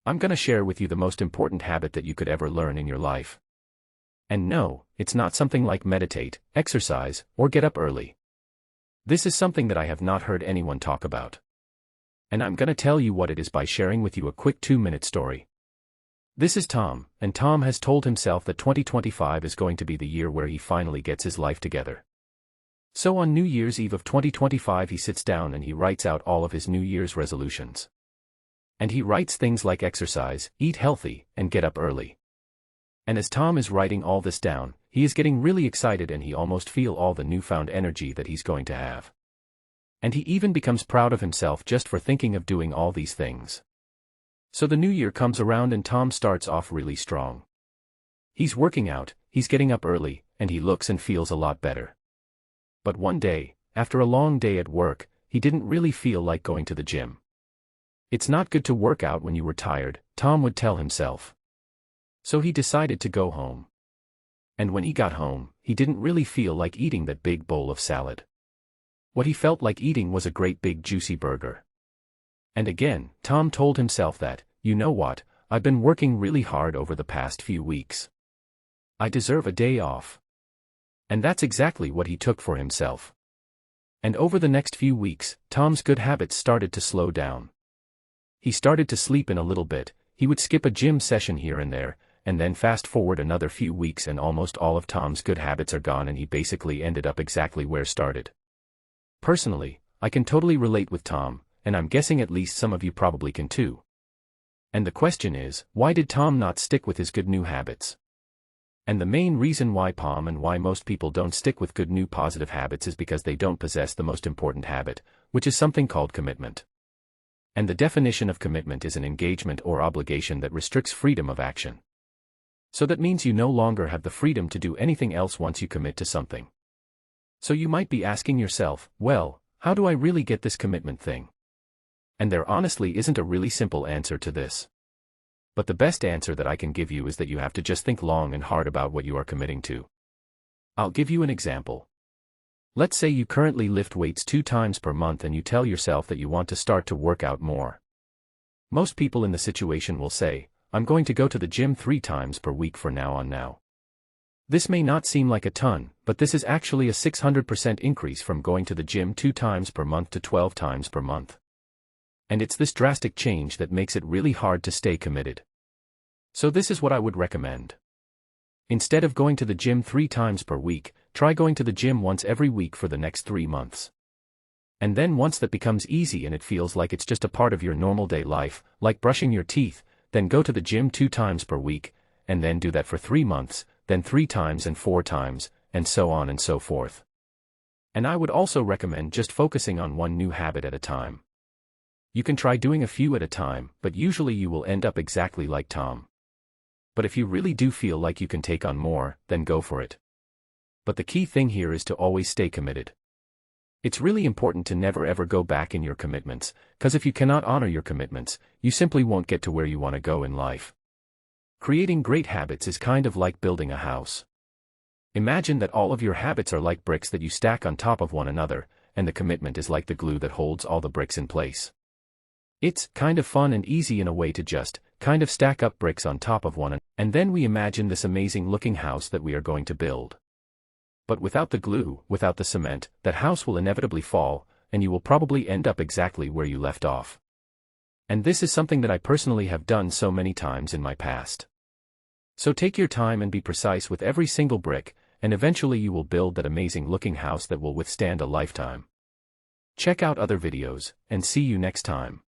I'm gonna share with you the most important habit that you could ever learn in your life. And no, it's not something like meditate, exercise, or get up early. This is something that I have not heard anyone talk about. And I'm gonna tell you what it is by sharing with you a quick 2-minute story. This is Tom, and Tom has told himself that 2025 is going to be the year where he finally gets his life together. So on New Year's Eve of 2025 he sits down and he writes out all of his New Year's resolutions. And he writes things like exercise, eat healthy, and get up early. And as Tom is writing all this down, he is getting really excited and he almost feels all the newfound energy that he's going to have. And he even becomes proud of himself just for thinking of doing all these things. So the new year comes around and Tom starts off really strong. He's working out, he's getting up early, and he looks and feels a lot better. But one day, after a long day at work, he didn't really feel like going to the gym. It's not good to work out when you were tired, Tom would tell himself. So he decided to go home. And when he got home, he didn't really feel like eating that big bowl of salad. What he felt like eating was a great big juicy burger. And again, Tom told himself that, you know what, I've been working really hard over the past few weeks. I deserve a day off. And that's exactly what he took for himself. And over the next few weeks, Tom's good habits started to slow down. He started to sleep in a little bit, he would skip a gym session here and there, and then fast forward another few weeks and almost all of Tom's good habits are gone and he basically ended up exactly where started. Personally, I can totally relate with Tom, and I'm guessing at least some of you probably can too. And the question is, why did Tom not stick with his good new habits? And the main reason why most people don't stick with good new positive habits is because they don't possess the most important habit, which is something called commitment. And the definition of commitment is an engagement or obligation that restricts freedom of action. So that means you no longer have the freedom to do anything else once you commit to something. So you might be asking yourself, well, how do I really get this commitment thing? And there honestly isn't a really simple answer to this. But the best answer that I can give you is that you have to just think long and hard about what you are committing to. I'll give you an example. Let's say you currently lift weights 2 times per month and you tell yourself that you want to start to work out more. Most people in the situation will say, I'm going to go to the gym 3 times per week from now on now. This may not seem like a ton, but this is actually a 600% increase from going to the gym 2 times per month to 12 times per month. And it's this drastic change that makes it really hard to stay committed. So this is what I would recommend. Instead of going to the gym 3 times per week, try going to the gym once every week for the next 3 months. And then once that becomes easy and it feels like it's just a part of your normal day life, like brushing your teeth, then go to the gym 2 times per week, and then do that for 3 months, then 3 times and 4 times, and so on and so forth. And I would also recommend just focusing on one new habit at a time. You can try doing a few at a time, but usually you will end up exactly like Tom. But if you really do feel like you can take on more, then go for it. But the key thing here is to always stay committed. It's really important to never ever go back in your commitments, because if you cannot honor your commitments, you simply won't get to where you want to go in life. Creating great habits is kind of like building a house. Imagine that all of your habits are like bricks that you stack on top of one another, and the commitment is like the glue that holds all the bricks in place. It's kind of fun and easy in a way to just kind of stack up bricks on top of one another, and then we imagine this amazing looking house that we are going to build. But without the glue, without the cement, that house will inevitably fall, and you will probably end up exactly where you left off. And this is something that I personally have done so many times in my past. So take your time and be precise with every single brick, and eventually you will build that amazing looking house that will withstand a lifetime. Check out other videos, and see you next time.